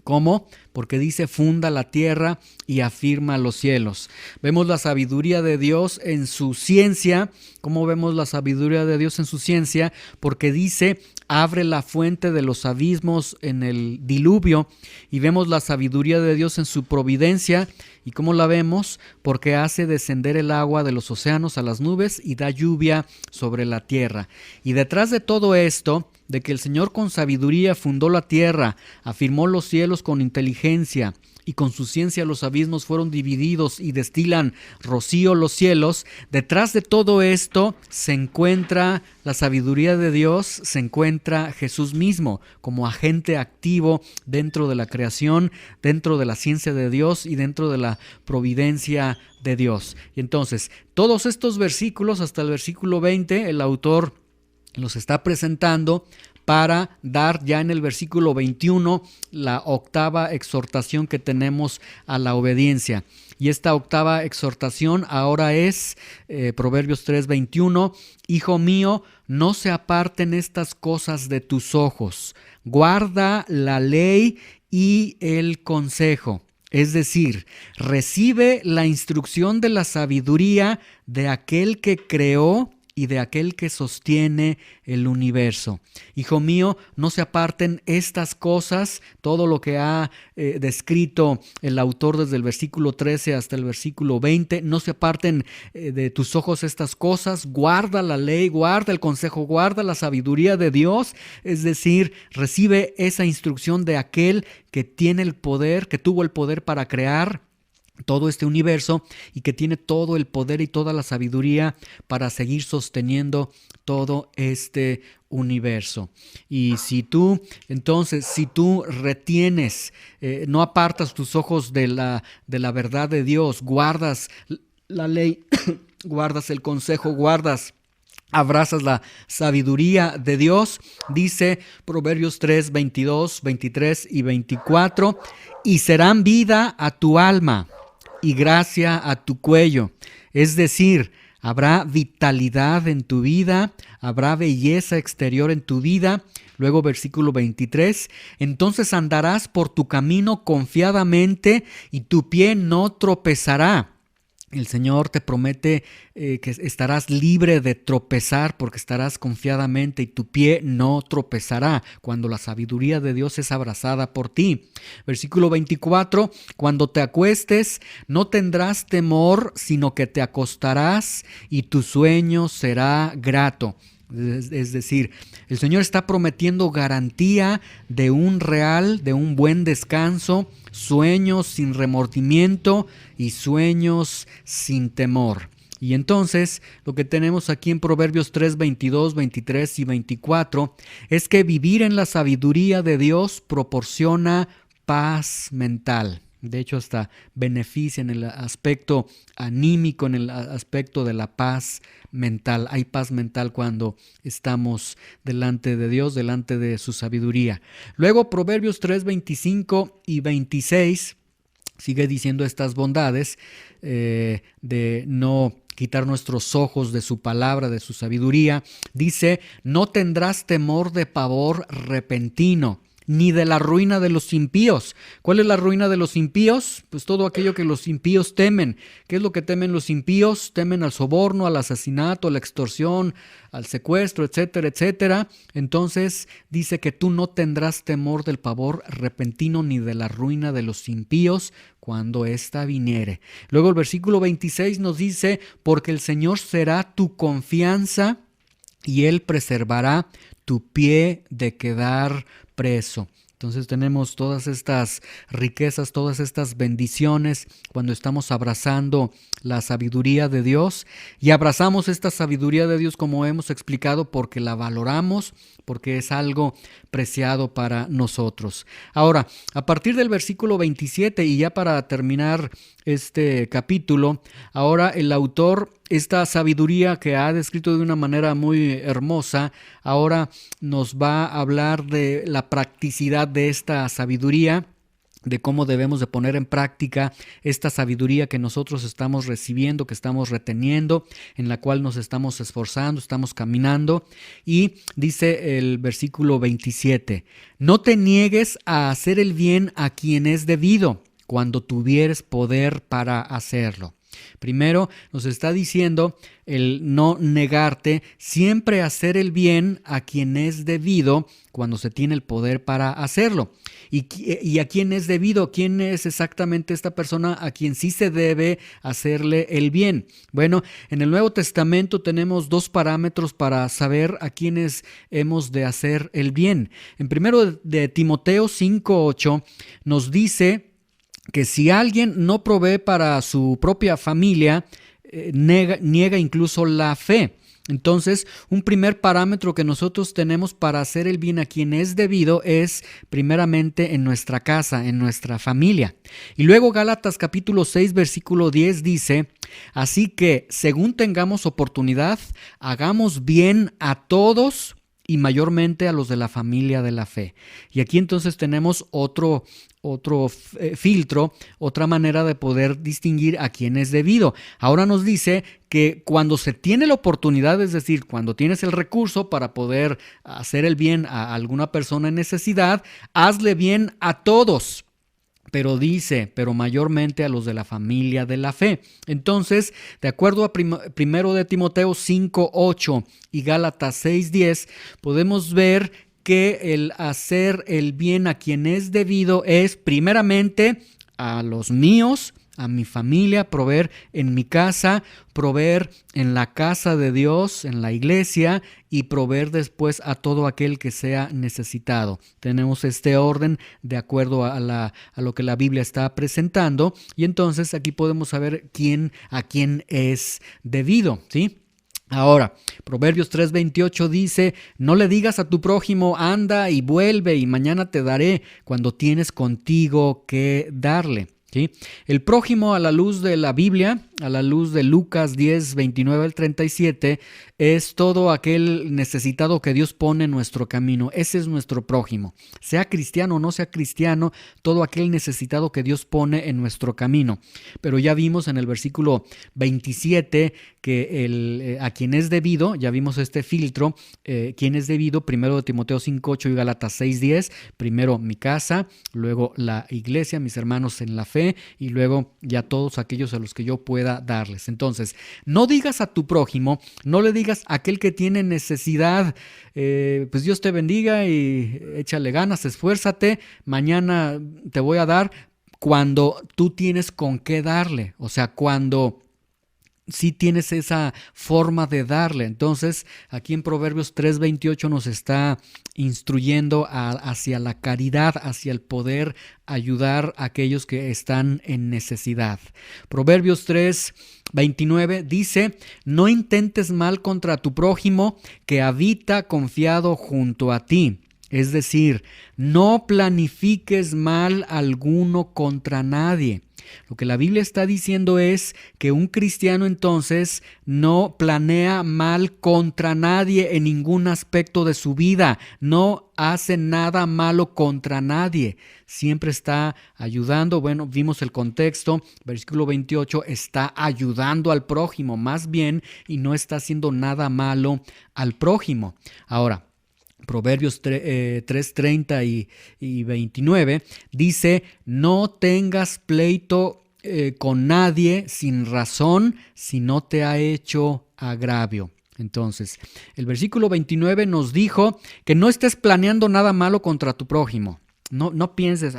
¿Cómo? Porque dice funda la tierra y afirma los cielos. Vemos la sabiduría de Dios en su ciencia. ¿Cómo vemos la sabiduría de Dios en su ciencia? Porque dice abre la fuente de los abismos en el diluvio. Y vemos la sabiduría de Dios en su providencia. ¿Y cómo la vemos? Porque hace descender el agua de los océanos a las nubes y da lluvia sobre la tierra. Y detrás de todo esto de que el Señor con sabiduría fundó la tierra, afirmó los cielos con inteligencia, y con su ciencia los abismos fueron divididos y destilan rocío los cielos, detrás de todo esto se encuentra la sabiduría de Dios, se encuentra Jesús mismo como agente activo dentro de la creación, dentro de la ciencia de Dios y dentro de la providencia de Dios. Y entonces, todos estos versículos, hasta el versículo 20, el autor los está presentando para dar ya en el versículo 21 la octava exhortación que tenemos a la obediencia. Y esta octava exhortación ahora es Proverbios 3:21, Hijo mío, no se aparten estas cosas de tus ojos, guarda la ley y el consejo. Es decir, recibe la instrucción de la sabiduría de aquel que creó y de aquel que sostiene el universo. Hijo mío, no se aparten estas cosas, todo lo que ha descrito el autor desde el versículo 13 hasta el versículo 20, no se aparten de tus ojos estas cosas, guarda la ley, guarda el consejo, guarda la sabiduría de Dios, es decir, recibe esa instrucción de aquel que tiene el poder, que tuvo el poder para crear todo este universo y que tiene todo el poder y toda la sabiduría para seguir sosteniendo todo este universo. Y si tú retienes, no apartas tus ojos de la verdad de Dios, guardas la ley, guardas el consejo, abrazas la sabiduría de Dios, dice Proverbios 3, 22, 23 y 24, y serán vida a tu alma y gracia a tu cuello. Es decir, habrá vitalidad en tu vida, habrá belleza exterior en tu vida. Luego versículo 23, entonces andarás por tu camino confiadamente y tu pie no tropezará. El Señor te promete que estarás libre de tropezar porque estarás confiadamente y tu pie no tropezará cuando la sabiduría de Dios es abrazada por ti. Versículo 24, cuando te acuestes no tendrás temor, sino que te acostarás y tu sueño será grato. Es decir, el Señor está prometiendo garantía de un buen descanso, sueños sin remordimiento y sueños sin temor. Y entonces lo que tenemos aquí en Proverbios 3, 22, 23 y 24 es que vivir en la sabiduría de Dios proporciona paz mental. De hecho, hasta beneficia en el aspecto anímico, en el aspecto de la paz mental. Hay paz mental cuando estamos delante de Dios, delante de su sabiduría. Luego, Proverbios 3, 25 y 26 sigue diciendo estas bondades de no quitar nuestros ojos de su palabra, de su sabiduría. Dice, no tendrás temor de pavor repentino, ni de la ruina de los impíos. ¿Cuál es la ruina de los impíos? Pues todo aquello que los impíos temen. ¿Qué es lo que temen los impíos? Temen al soborno, al asesinato, a la extorsión, al secuestro, etcétera, etcétera. Entonces dice que tú no tendrás temor del pavor repentino ni de la ruina de los impíos cuando ésta viniere. Luego el versículo 26 nos dice, porque el Señor será tu confianza y Él preservará tu pie de quedar preso. Entonces tenemos todas estas riquezas, todas estas bendiciones cuando estamos abrazando la sabiduría de Dios, y abrazamos esta sabiduría de Dios, como hemos explicado, porque la valoramos, porque es algo preciado para nosotros. Ahora, a partir del versículo 27 y ya para terminar este capítulo, ahora el autor, esta sabiduría que ha descrito de una manera muy hermosa, ahora nos va a hablar de la practicidad de esta sabiduría, de cómo debemos de poner en práctica esta sabiduría que nosotros estamos recibiendo, que estamos reteniendo, en la cual nos estamos esforzando, estamos caminando. Y dice el versículo 27, no te niegues a hacer el bien a quien es debido, cuando tuvieres poder para hacerlo. Primero nos está diciendo el no negarte, siempre hacer el bien a quien es debido cuando se tiene el poder para hacerlo. ¿Y a quién es debido? ¿Quién es exactamente esta persona a quien sí se debe hacerle el bien? Bueno, en el Nuevo Testamento tenemos dos parámetros para saber a quiénes hemos de hacer el bien. En primero de Timoteo 5:8 nos dice que si alguien no provee para su propia familia, niega incluso la fe. Entonces, un primer parámetro que nosotros tenemos para hacer el bien a quien es debido es primeramente en nuestra casa, en nuestra familia. Y luego Gálatas capítulo 6, versículo 10 dice: así que, según tengamos oportunidad, hagamos bien a todos y mayormente a los de la familia de la fe. Y aquí entonces tenemos otro filtro, otra manera de poder distinguir a quién es debido. Ahora nos dice que cuando se tiene la oportunidad, es decir, cuando tienes el recurso para poder hacer el bien a alguna persona en necesidad, hazle bien a todos. Pero dice, pero mayormente a los de la familia de la fe. Entonces, de acuerdo a primero de Timoteo 5:8 y Gálatas 6:10, podemos ver que el hacer el bien a quien es debido es primeramente a los míos, a mi familia, proveer en mi casa, proveer en la casa de Dios, en la iglesia, y proveer después a todo aquel que sea necesitado. Tenemos este orden de acuerdo a lo que la Biblia está presentando, y entonces aquí podemos saber a quién es debido, ¿sí? Ahora, Proverbios 3:28 dice: no le digas a tu prójimo, anda y vuelve y mañana te daré, cuando tienes contigo que darle. ¿Sí? El prójimo, a la luz de la Biblia, a la luz de Lucas 10:29 al 37, es todo aquel necesitado que Dios pone en nuestro camino. Ese es nuestro prójimo. Sea cristiano o no sea cristiano, todo aquel necesitado que Dios pone en nuestro camino. Pero ya vimos en el versículo 27 que a quien es debido, ya vimos este filtro, quien es debido, primero de Timoteo 5:8 y Gálatas 6:10, primero mi casa, luego la iglesia, mis hermanos en la fe, y luego ya todos aquellos a los que yo pueda darles. Entonces, no digas a tu prójimo, no le digas a aquel que tiene necesidad, pues Dios te bendiga y échale ganas, esfuérzate, mañana te voy a dar, cuando tú tienes con qué darle, o sea, cuando sí tienes esa forma de darle. Entonces, aquí en Proverbios 3:28 nos está instruyendo hacia la caridad, hacia el poder ayudar a aquellos que están en necesidad. Proverbios 3:29 dice: no intentes mal contra tu prójimo que habita confiado junto a ti. Es decir, no planifiques mal alguno contra nadie. Lo que la Biblia está diciendo es que un cristiano entonces no planea mal contra nadie en ningún aspecto de su vida, no hace nada malo contra nadie, siempre está ayudando. Bueno, vimos el contexto, versículo 28, está ayudando al prójimo más bien y no está haciendo nada malo al prójimo. Ahora, Proverbios 3:30 y 29 dice: no tengas pleito con nadie sin razón si no te ha hecho agravio. Entonces, el versículo 29 nos dijo que no estés planeando nada malo contra tu prójimo. No pienses,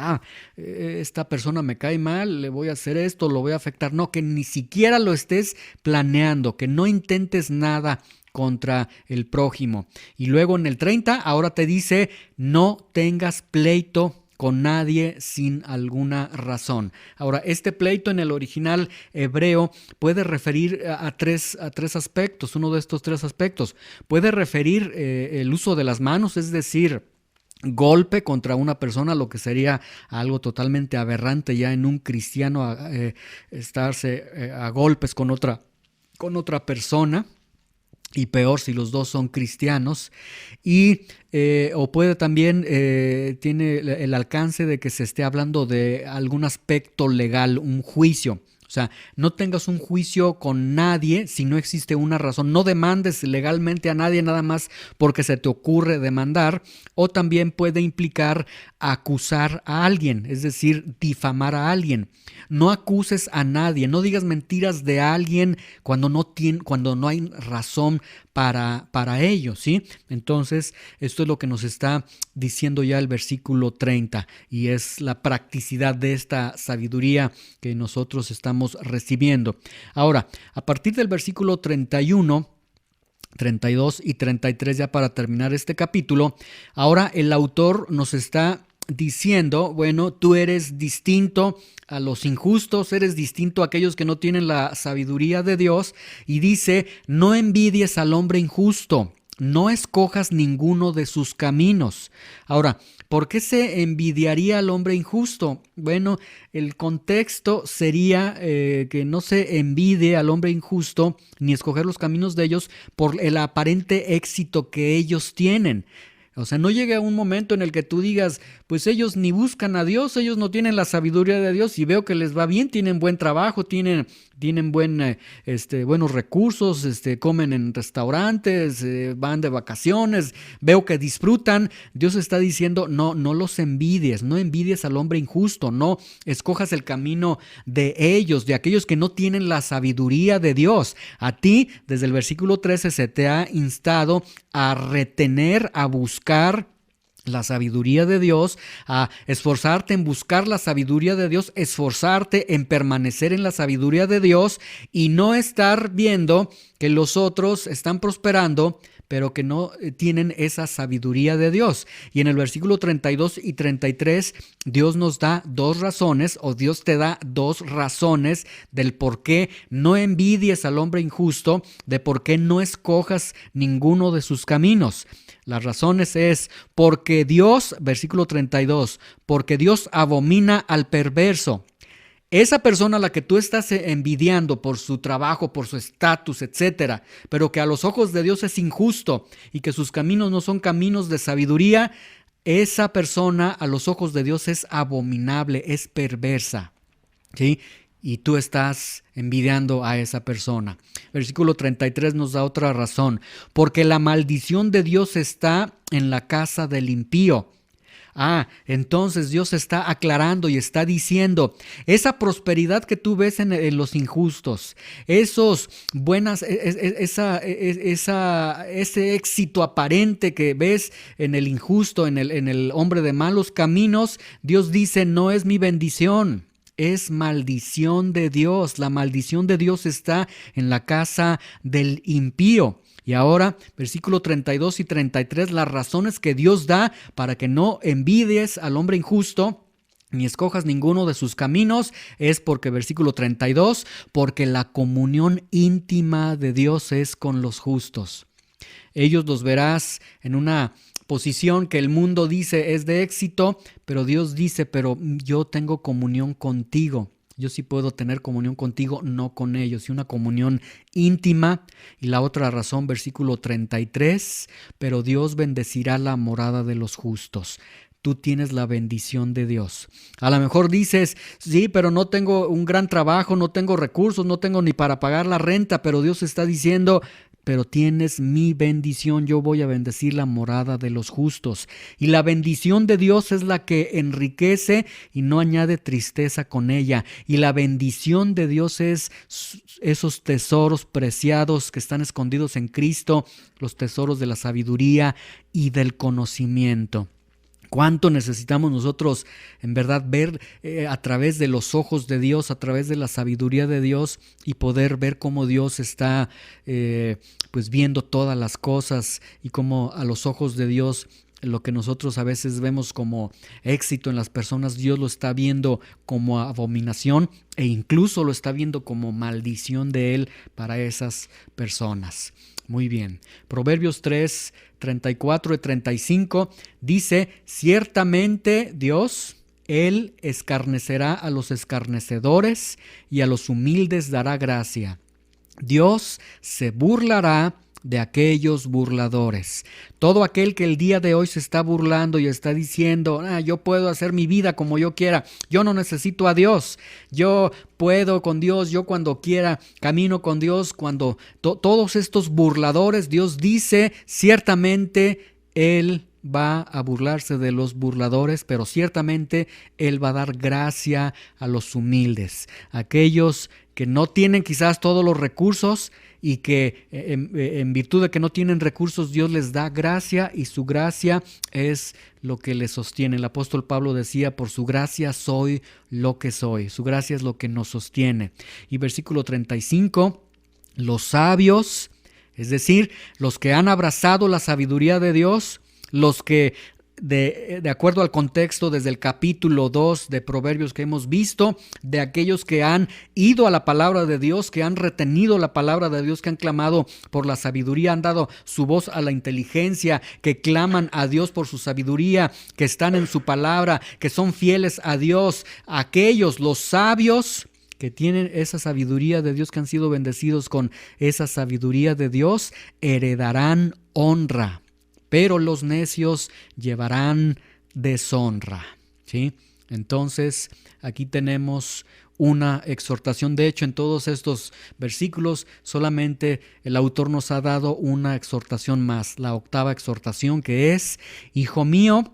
esta persona me cae mal, le voy a hacer esto, lo voy a afectar. No, que ni siquiera lo estés planeando, que no intentes nada contra el prójimo. Y luego en el 30 ahora te dice: no tengas pleito con nadie sin alguna razón. Ahora, este pleito en el original hebreo puede referir a tres aspectos. Uno de estos tres aspectos puede referir el uso de las manos, es decir, golpe contra una persona, lo que sería algo totalmente aberrante ya en un cristiano, estarse a golpes con otra persona. Y peor si los dos son cristianos. Y o puede también, tiene el alcance de que se esté hablando de algún aspecto legal, un juicio. O sea, no tengas un juicio con nadie si no existe una razón. No demandes legalmente a nadie nada más porque se te ocurre demandar. O también puede implicar acusar a alguien, es decir, difamar a alguien. No acuses a nadie, no digas mentiras de alguien cuando no hay razón para ello, ¿sí? Entonces, esto es lo que nos está diciendo ya el versículo 30 y es la practicidad de esta sabiduría que nosotros estamos recibiendo. Ahora, a partir del versículo 31, 32 y 33, ya para terminar este capítulo, ahora el autor nos está diciendo, bueno, tú eres distinto a los injustos, eres distinto a aquellos que no tienen la sabiduría de Dios, y dice, no envidies al hombre injusto, no escojas ninguno de sus caminos. Ahora, ¿por qué se envidiaría al hombre injusto? Bueno, el contexto sería que no se envidie al hombre injusto ni escoger los caminos de ellos por el aparente éxito que ellos tienen. O sea, no llega un momento en el que tú digas, pues ellos ni buscan a Dios, ellos no tienen la sabiduría de Dios y veo que les va bien, tienen buen trabajo, tienen buenos recursos, comen en restaurantes, van de vacaciones, veo que disfrutan. Dios está diciendo, no los envidies, no envidies al hombre injusto, no escojas el camino de ellos, de aquellos que no tienen la sabiduría de Dios. A ti, desde el versículo 13, se te ha instado a retener, a buscar la sabiduría de Dios, a esforzarte en buscar la sabiduría de Dios, esforzarte en permanecer en la sabiduría de Dios y no estar viendo que los otros están prosperando, pero que no tienen esa sabiduría de Dios. Y en el versículo 32 y 33, Dios nos da dos razones, o Dios te da dos razones del por qué no envidies al hombre injusto, de por qué no escojas ninguno de sus caminos. Las razones es porque Dios, versículo 32, porque Dios abomina al perverso. Esa persona a la que tú estás envidiando por su trabajo, por su estatus, etcétera, pero que a los ojos de Dios es injusto y que sus caminos no son caminos de sabiduría, esa persona a los ojos de Dios es abominable, es perversa, ¿sí? Y tú estás envidiando a esa persona. Versículo 33 nos da otra razón. Porque la maldición de Dios está en la casa del impío. Entonces Dios está aclarando y está diciendo, esa prosperidad que tú ves en los injustos, ese éxito aparente que ves en el injusto, en el hombre de malos caminos, Dios dice, no es mi bendición. Es maldición de Dios. La maldición de Dios está en la casa del impío. Y ahora, versículo 32 y 33, las razones que Dios da para que no envidies al hombre injusto, ni escojas ninguno de sus caminos, es porque, versículo 32, porque la comunión íntima de Dios es con los justos. Ellos los verás en una posición que el mundo dice es de éxito, pero Dios dice, pero yo tengo comunión contigo. Yo sí puedo tener comunión contigo, no con ellos, y una comunión íntima. Y la otra razón, versículo 33, pero Dios bendecirá la morada de los justos. Tú tienes la bendición de Dios. A lo mejor dices, sí, pero no tengo un gran trabajo, no tengo recursos, no tengo ni para pagar la renta, pero Dios está diciendo, pero tienes mi bendición, yo voy a bendecir la morada de los justos. Y la bendición de Dios es la que enriquece y no añade tristeza con ella. Y la bendición de Dios es esos tesoros preciados que están escondidos en Cristo, los tesoros de la sabiduría y del conocimiento. ¿Cuánto necesitamos nosotros en verdad ver a través de los ojos de Dios, a través de la sabiduría de Dios y poder ver cómo Dios está pues viendo todas las cosas y cómo a los ojos de Dios lo que nosotros a veces vemos como éxito en las personas, Dios lo está viendo como abominación e incluso lo está viendo como maldición de Él para esas personas. Muy bien. Proverbios 3, 34 y 35 dice, ciertamente Dios, Él escarnecerá a los escarnecedores y a los humildes dará gracia. Dios se burlará de aquellos burladores. Todo aquel que el día de hoy se está burlando y está diciendo, yo puedo hacer mi vida como yo quiera, yo no necesito a Dios, yo puedo con Dios, yo cuando quiera camino con Dios, todos estos burladores, Dios dice, ciertamente Él va a burlarse de los burladores, pero ciertamente Él va a dar gracia a los humildes, aquellos que no tienen quizás todos los recursos y que en virtud de que no tienen recursos, Dios les da gracia y su gracia es lo que les sostiene. El apóstol Pablo decía, por su gracia soy lo que soy. Su gracia es lo que nos sostiene. Y versículo 35, los sabios, es decir, los que han abrazado la sabiduría de Dios, los que de acuerdo al contexto desde el capítulo 2 de Proverbios que hemos visto, de aquellos que han ido a la palabra de Dios, que han retenido la palabra de Dios, que han clamado por la sabiduría, han dado su voz a la inteligencia, que claman a Dios por su sabiduría, que están en su palabra, que son fieles a Dios, aquellos, los sabios, que tienen esa sabiduría de Dios, que han sido bendecidos con esa sabiduría de Dios, heredarán honra. Pero los necios llevarán deshonra, ¿sí? Entonces, aquí tenemos una exhortación. De hecho, en todos estos versículos, solamente el autor nos ha dado una exhortación más, la octava exhortación, que es, hijo mío,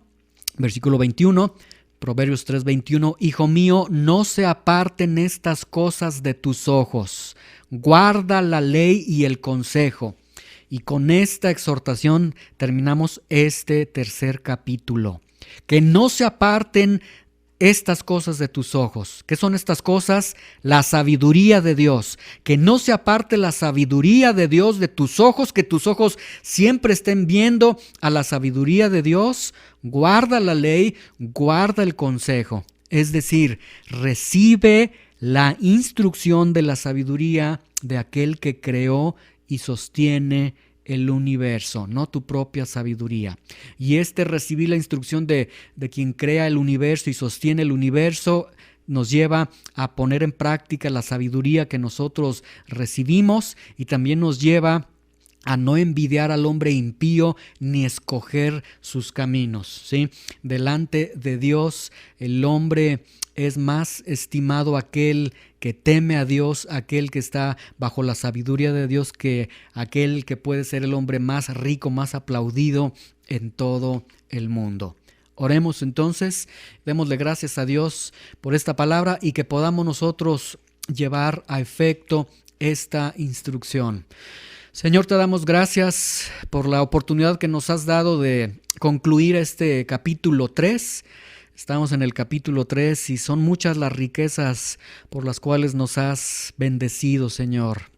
versículo 21, Proverbios 3:21, hijo mío, no se aparten estas cosas de tus ojos, guarda la ley y el consejo. Y con esta exhortación terminamos este tercer capítulo. Que no se aparten estas cosas de tus ojos. ¿Qué son estas cosas? La sabiduría de Dios. Que no se aparte la sabiduría de Dios de tus ojos, que tus ojos siempre estén viendo a la sabiduría de Dios. Guarda la ley, guarda el consejo. Es decir, recibe la instrucción de la sabiduría de aquel que creó y sostiene el universo, no tu propia sabiduría. Y recibir la instrucción de quien crea el universo y sostiene el universo nos lleva a poner en práctica la sabiduría que nosotros recibimos y también nos lleva a no envidiar al hombre impío ni escoger sus caminos, ¿sí? Delante de Dios, el hombre es más estimado aquel que teme a Dios, aquel que está bajo la sabiduría de Dios, que aquel que puede ser el hombre más rico, más aplaudido en todo el mundo. Oremos entonces, démosle gracias a Dios por esta palabra y que podamos nosotros llevar a efecto esta instrucción. Señor, te damos gracias por la oportunidad que nos has dado de concluir este capítulo 3. Estamos en el capítulo 3 y son muchas las riquezas por las cuales nos has bendecido, Señor.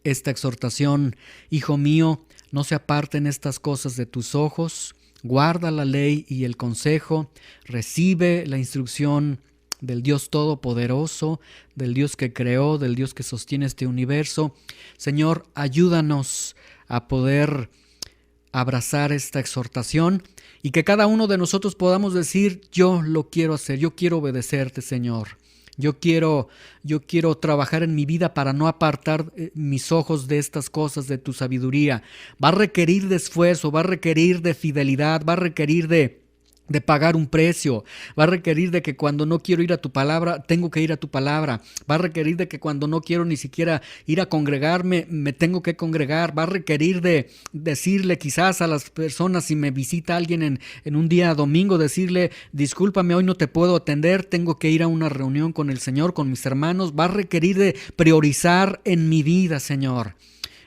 Esta exhortación, hijo mío, no se aparten estas cosas de tus ojos, guarda la ley y el consejo, recibe la instrucción del Dios Todopoderoso, del Dios que creó, del Dios que sostiene este universo. Señor, ayúdanos a poder abrazar esta exhortación y que cada uno de nosotros podamos decir, yo lo quiero hacer, yo quiero obedecerte, Señor. Yo quiero trabajar en mi vida para no apartar mis ojos de estas cosas, de tu sabiduría. Va a requerir de esfuerzo, va a requerir de fidelidad, va a requerir de pagar un precio, va a requerir de que cuando no quiero ir a tu palabra, tengo que ir a tu palabra, va a requerir de que cuando no quiero ni siquiera ir a congregarme, me tengo que congregar, va a requerir de decirle quizás a las personas, si me visita alguien en un día domingo, decirle, discúlpame, hoy no te puedo atender, tengo que ir a una reunión con el Señor, con mis hermanos, va a requerir de priorizar en mi vida, Señor,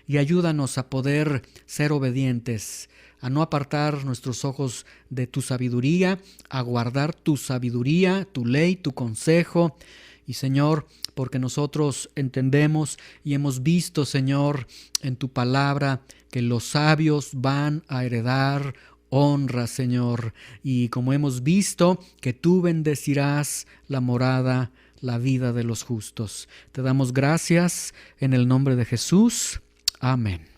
y ayúdanos a poder ser obedientes, a no apartar nuestros ojos de tu sabiduría, a guardar tu sabiduría, tu ley, tu consejo. Y Señor, porque nosotros entendemos y hemos visto, Señor, en tu palabra que los sabios van a heredar honra, Señor. Y como hemos visto, que tú bendecirás la morada, la vida de los justos. Te damos gracias en el nombre de Jesús. Amén.